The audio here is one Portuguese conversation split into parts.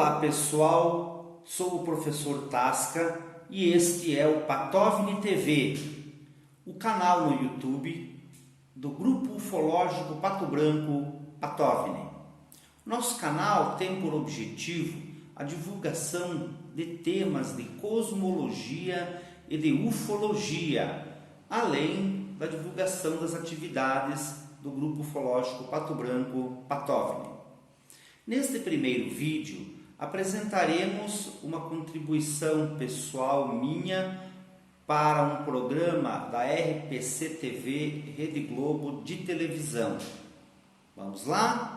Olá pessoal, sou o professor Tasca e este é o Patovni TV, o canal no YouTube do Grupo Ufológico Pato Branco Patovni. Nosso canal tem por objetivo a divulgação de temas de cosmologia e de ufologia, além da divulgação das atividades do Grupo Ufológico Pato Branco Patovni. Neste primeiro vídeo, apresentaremos uma contribuição pessoal minha para um programa da RPC TV Rede Globo de televisão. Vamos lá?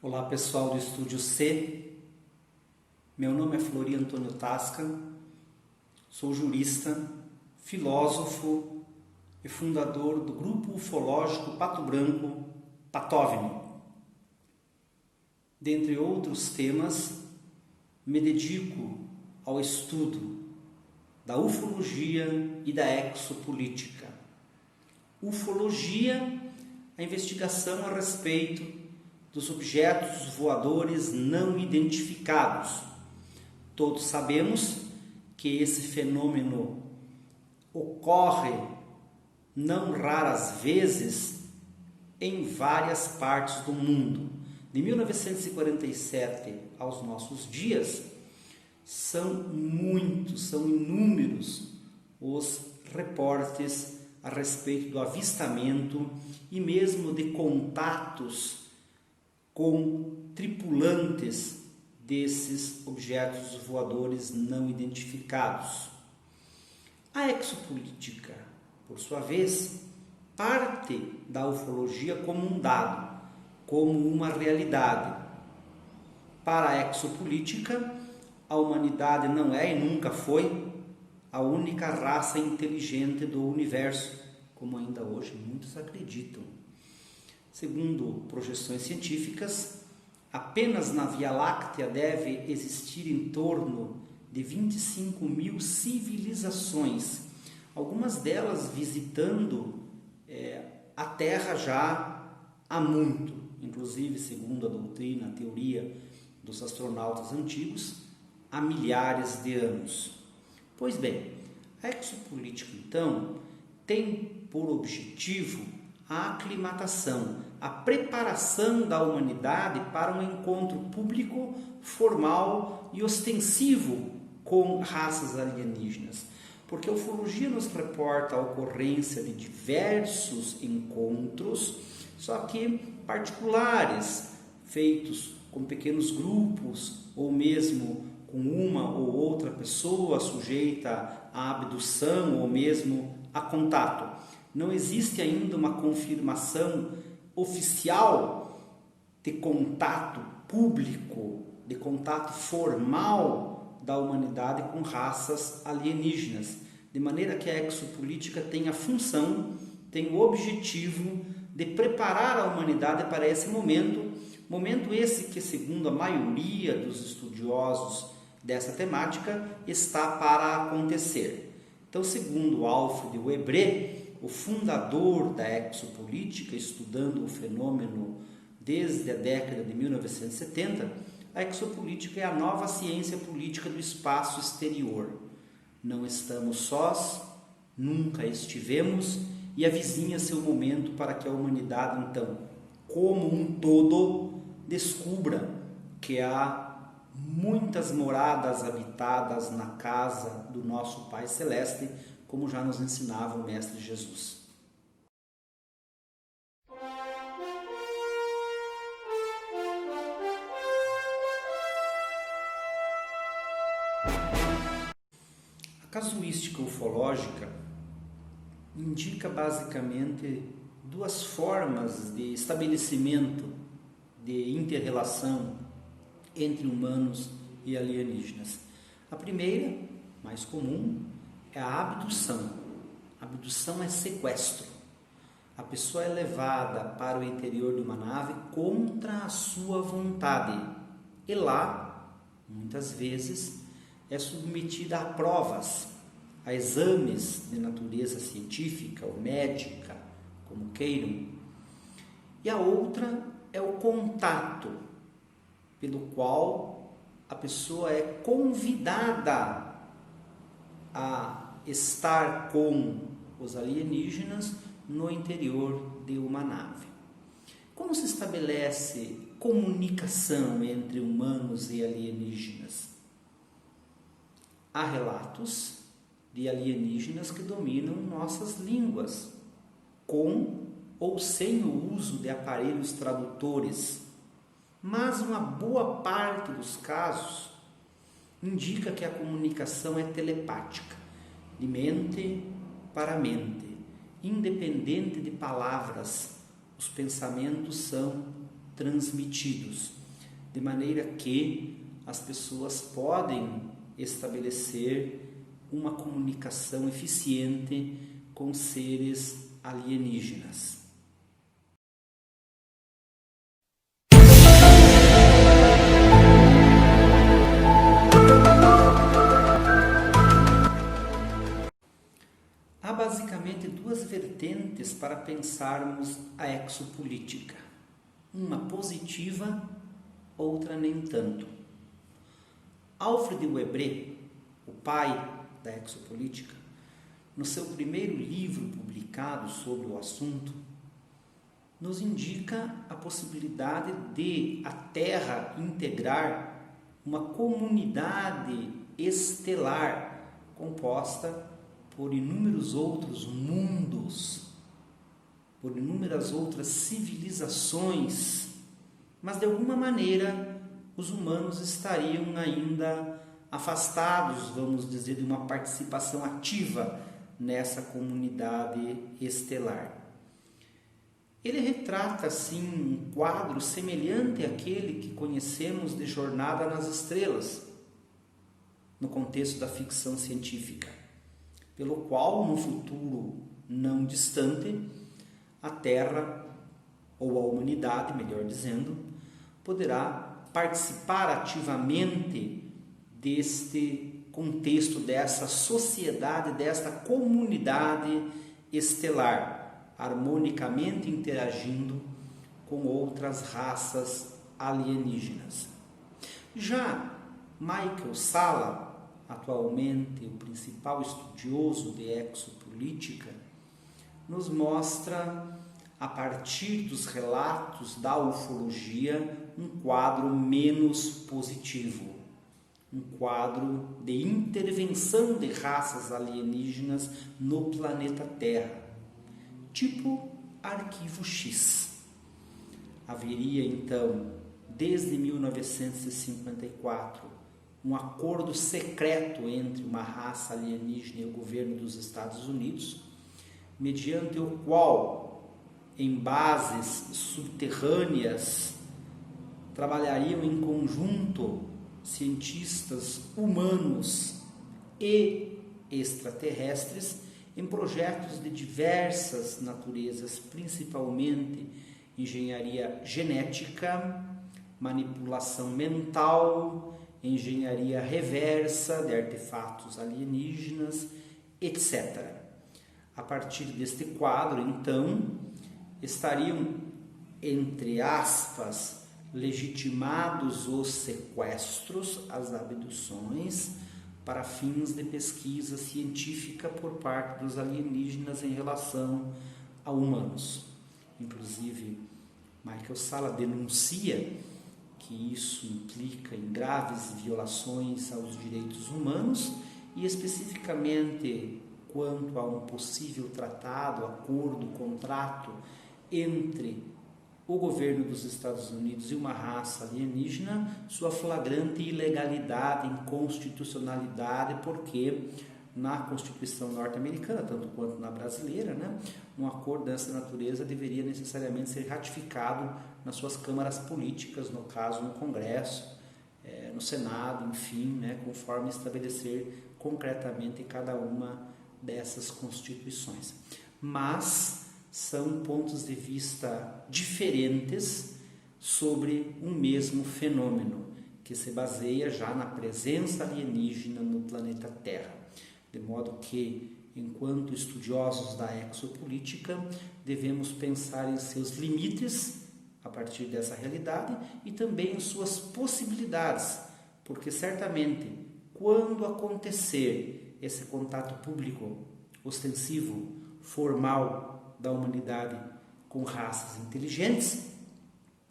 Olá pessoal do Estúdio C. Meu nome é Flori Antônio Tasca, sou jurista, filósofo e fundador do Grupo Ufológico Pato Branco Patovni. Dentre outros temas, me dedico ao estudo da ufologia e da exopolítica. Ufologia, a investigação a respeito dos objetos voadores não identificados. Todos sabemos que esse fenômeno ocorre não raras vezes em várias partes do mundo. De 1947 aos nossos dias, são inúmeros os reportes a respeito do avistamento e mesmo de contatos com tripulantes desses objetos voadores não identificados. A exopolítica, por sua vez, parte da ufologia como um dado, como uma realidade. Para a exopolítica, a humanidade não é e nunca foi a única raça inteligente do universo, como ainda hoje muitos acreditam. Segundo projeções científicas, apenas na Via Láctea deve existir em torno de 25 mil civilizações, algumas delas visitando a Terra já há muito, inclusive segundo a doutrina, a teoria dos astronautas antigos, há milhares de anos. Pois bem, a exopolítica então tem por objetivo a aclimatação, a preparação da humanidade para um encontro público, formal e ostensivo com raças alienígenas. Porque a ufologia nos reporta a ocorrência de diversos encontros, só que particulares, feitos com pequenos grupos ou mesmo com uma ou outra pessoa sujeita à abdução ou mesmo a contato. Não existe ainda uma confirmação oficial de contato público, de contato formal da humanidade com raças alienígenas, de maneira que a exopolítica tem a função, tem o objetivo de preparar a humanidade para esse momento esse que, segundo a maioria dos estudiosos dessa temática, está para acontecer. Então, segundo Alfred Webre, o fundador da exopolítica, estudando o fenômeno desde a década de 1970, a exopolítica é a nova ciência política do espaço exterior. Não estamos sós, nunca estivemos, e avizinha-se o momento para que a humanidade, então, como um todo, descubra que há muitas moradas habitadas na casa do nosso Pai Celeste, como já nos ensinava o Mestre Jesus. A casuística ufológica indica basicamente duas formas de estabelecimento de inter-relação entre humanos e alienígenas. A primeira, mais comum, é a abdução. Abdução é sequestro. A pessoa é levada para o interior de uma nave contra a sua vontade. E lá, muitas vezes, é submetida a provas, a exames de natureza científica ou médica, como queiram. E a outra é o contato, pelo qual a pessoa é convidada a estar com os alienígenas no interior de uma nave. Como se estabelece comunicação entre humanos e alienígenas? Há relatos de alienígenas que dominam nossas línguas, com ou sem o uso de aparelhos tradutores, mas uma boa parte dos casos indica que a comunicação é telepática, de mente para mente, independente de palavras. Os pensamentos são transmitidos, de maneira que as pessoas podem estabelecer uma comunicação eficiente com seres alienígenas. Há basicamente duas vertentes para pensarmos a exopolítica, uma positiva, outra nem tanto. Alfred Webre, o pai da exopolítica, no seu primeiro livro publicado sobre o assunto, nos indica a possibilidade de a Terra integrar uma comunidade estelar composta por inúmeros outros mundos, por inúmeras outras civilizações, mas de alguma maneira os humanos estariam ainda afastados, vamos dizer, de uma participação ativa nessa comunidade estelar. Ele retrata, assim, um quadro semelhante àquele que conhecemos de Jornada nas Estrelas, no contexto da ficção científica, pelo qual, no futuro não distante, a Terra, ou a humanidade, melhor dizendo, poderá participar ativamente deste contexto, dessa sociedade, desta comunidade estelar, harmonicamente interagindo com outras raças alienígenas. Já Michael Salla, atualmente o principal estudioso de exopolítica, nos mostra, a partir dos relatos da ufologia, um quadro menos positivo, um quadro de intervenção de raças alienígenas no planeta Terra, tipo Arquivo X. Haveria então, desde 1954, um acordo secreto entre uma raça alienígena e o governo dos Estados Unidos, mediante o qual, em bases subterrâneas, trabalhariam em conjunto cientistas humanos e extraterrestres em projetos de diversas naturezas, principalmente engenharia genética, manipulação mental, engenharia reversa de artefatos alienígenas, etc. A partir deste quadro, então, estariam, entre aspas, legitimados os sequestros, as abduções, para fins de pesquisa científica por parte dos alienígenas em relação a humanos. Inclusive, Michael Salla denuncia que isso implica em graves violações aos direitos humanos e, especificamente, quanto a um possível tratado, acordo, contrato entre o governo dos Estados Unidos e uma raça alienígena, sua flagrante ilegalidade, inconstitucionalidade, porque na Constituição norte-americana, tanto quanto na brasileira, um acordo dessa natureza deveria necessariamente ser ratificado nas suas câmaras políticas, no caso no Congresso, no Senado, enfim, conforme estabelecer concretamente cada uma dessas constituições. Mas são pontos de vista diferentes sobre um mesmo fenômeno, que se baseia já na presença alienígena no planeta Terra. de modo que, enquanto estudiosos da exopolítica, devemos pensar em seus limites a partir dessa realidade e também em suas possibilidades, porque certamente, quando acontecer esse contato público, ostensivo, formal da humanidade com raças inteligentes,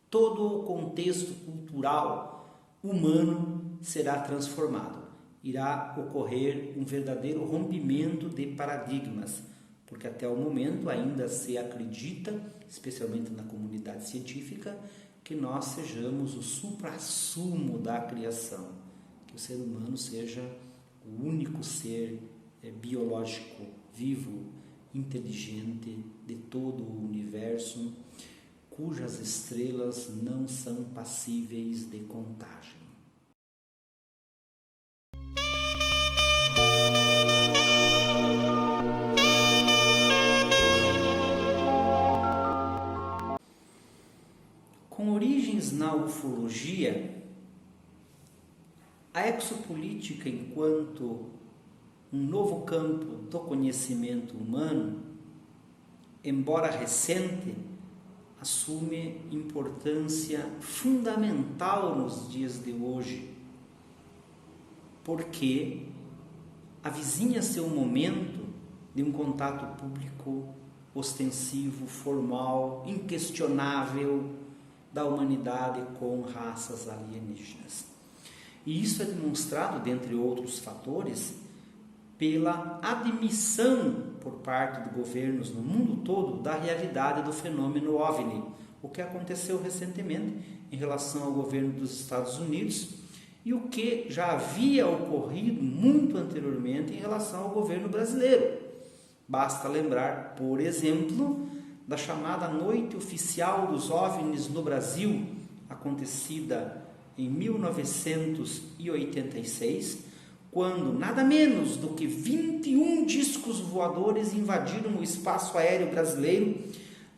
todo o contexto cultural humano será transformado. Irá ocorrer um verdadeiro rompimento de paradigmas, porque até o momento ainda se acredita, especialmente na comunidade científica, que nós sejamos o suprassumo da criação, que o ser humano seja o único ser biológico, vivo, inteligente de todo o universo, cujas estrelas não são passíveis de contagem. Com origens na ufologia, a exopolítica, enquanto um novo campo do conhecimento humano, embora recente, assume importância fundamental nos dias de hoje, porque avizinha-se um momento de um contato público ostensivo, formal, inquestionável da humanidade com raças alienígenas. E isso é demonstrado, dentre outros fatores, pela admissão por parte de governos no mundo todo da realidade do fenômeno OVNI, o que aconteceu recentemente em relação ao governo dos Estados Unidos e o que já havia ocorrido muito anteriormente em relação ao governo brasileiro. Basta lembrar, por exemplo, da chamada Noite Oficial dos OVNIs no Brasil, acontecida em 1986, quando nada menos do que 21 discos voadores invadiram o espaço aéreo brasileiro,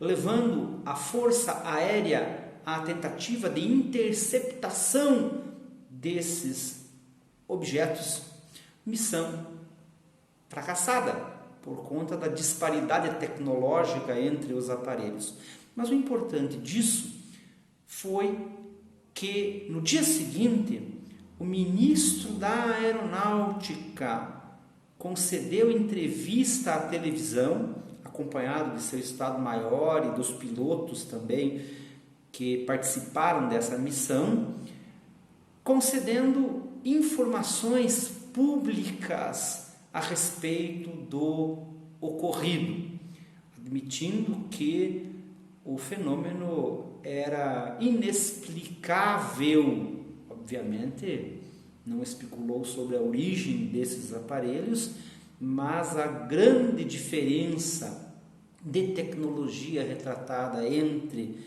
levando a Força Aérea à tentativa de interceptação desses objetos, missão fracassada por conta da disparidade tecnológica entre os aparelhos. Mas o importante disso foi que no dia seguinte o ministro da Aeronáutica concedeu entrevista à televisão, acompanhado de seu Estado-Maior e dos pilotos também que participaram dessa missão, concedendo informações públicas a respeito do ocorrido, admitindo que o fenômeno era inexplicável. Obviamente, não especulou sobre a origem desses aparelhos, mas a grande diferença de tecnologia retratada entre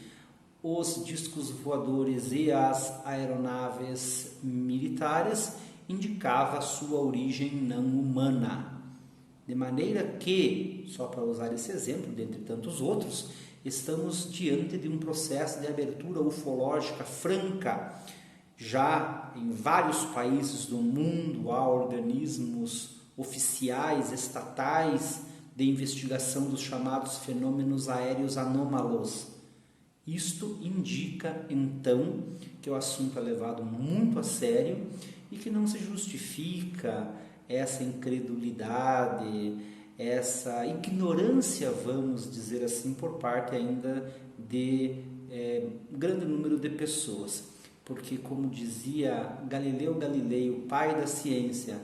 os discos voadores e as aeronaves militares indicava sua origem não humana. De maneira que, só para usar esse exemplo, dentre tantos outros, estamos diante de um processo de abertura ufológica franca. Já em vários países do mundo há organismos oficiais, estatais, de investigação dos chamados fenômenos aéreos anômalos. Isto indica, então, que o assunto é levado muito a sério e que não se justifica essa incredulidade, essa ignorância, vamos dizer assim, por parte ainda de grande número de pessoas. Porque, como dizia Galileu Galilei, o pai da ciência,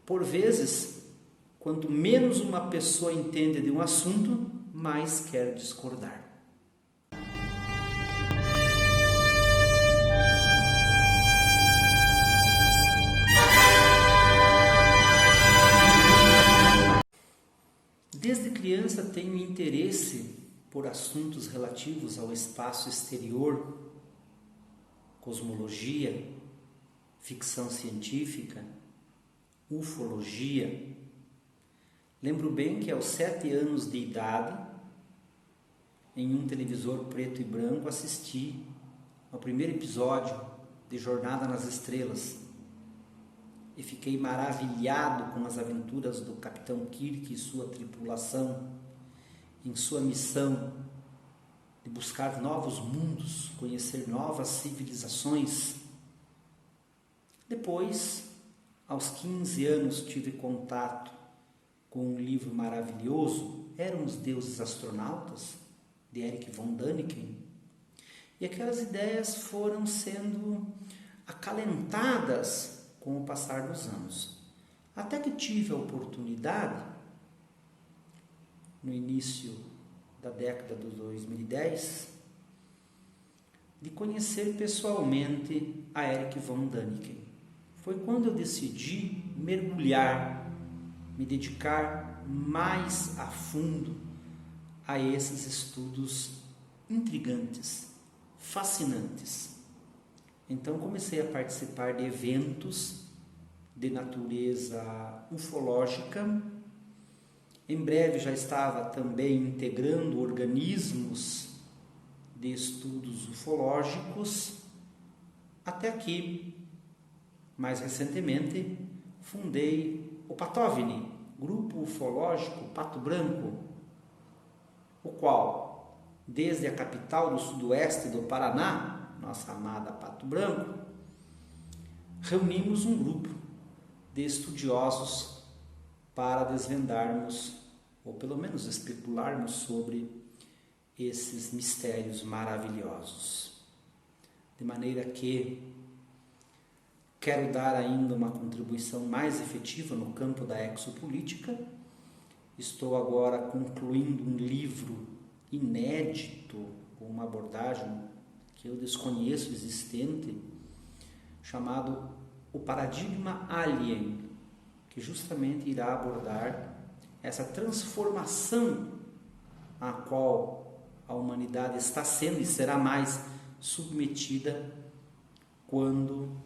por vezes, quanto menos uma pessoa entende de um assunto, mais quer discordar. Desde criança tenho interesse por assuntos relativos ao espaço exterior, cosmologia, ficção científica, ufologia. Lembro bem que aos 7 anos de idade, em um televisor preto e branco, assisti ao primeiro episódio de Jornada nas Estrelas. e fiquei maravilhado com as aventuras do capitão Kirk e sua tripulação em sua missão de buscar novos mundos, conhecer novas civilizações. Depois, aos 15 anos, tive contato com um livro maravilhoso, Eram os Deuses Astronautas, de Erich von Däniken. E aquelas ideias foram sendo acalentadas com o passar dos anos. Até que tive a oportunidade, no início da década de 2010, de conhecer pessoalmente a Erich von Däniken. Foi quando eu decidi mergulhar, me dedicar mais a fundo a esses estudos intrigantes, fascinantes. Então comecei a participar de eventos de natureza ufológica. Em breve já estava também integrando organismos de estudos ufológicos, até que, mais recentemente, fundei o Patovni, Grupo Ufológico Pato Branco, o qual, desde a capital do sudoeste do Paraná, nossa amada Pato Branco, reunimos um grupo de estudiosos para desvendarmos, ou pelo menos especularmos sobre esses mistérios maravilhosos. De maneira que quero dar ainda uma contribuição mais efetiva no campo da exopolítica. Estou agora concluindo um livro inédito, com uma abordagem que eu desconheço existente, chamado O Paradigma Alien, que justamente irá abordar essa transformação a qual a humanidade está sendo e será mais submetida quando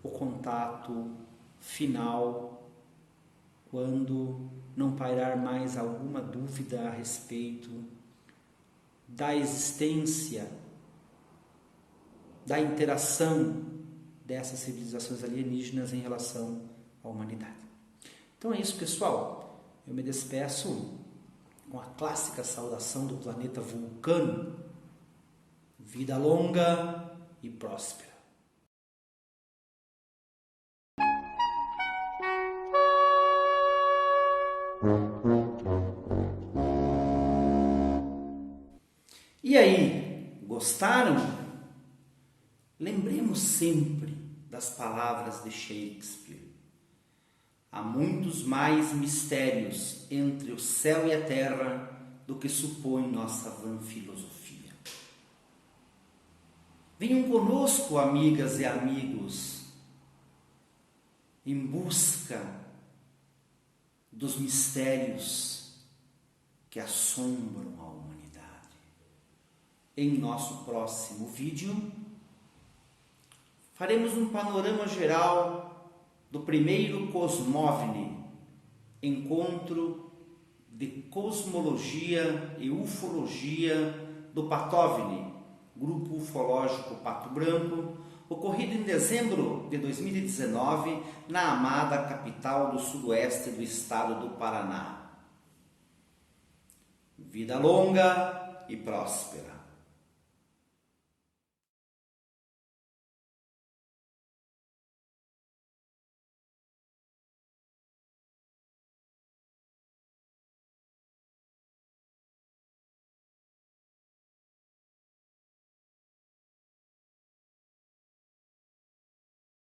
o contato final, quando não pairar mais alguma dúvida a respeito da existência, da interação dessas civilizações alienígenas em relação à humanidade. Então é isso, pessoal. Eu me despeço com a clássica saudação do planeta Vulcano: vida longa e próspera. E aí, gostaram? Lembremos sempre das palavras de Shakespeare. Há muitos mais mistérios entre o céu e a terra do que supõe nossa vã filosofia. Venham conosco, amigas e amigos, em busca dos mistérios que assombram a humanidade. Em nosso próximo vídeo, faremos um panorama geral do primeiro Cosmovni, encontro de cosmologia e ufologia do Patovni, Grupo Ufológico Pato Branco, ocorrido em dezembro de 2019 na amada capital do sudoeste do estado do Paraná. Vida longa e próspera.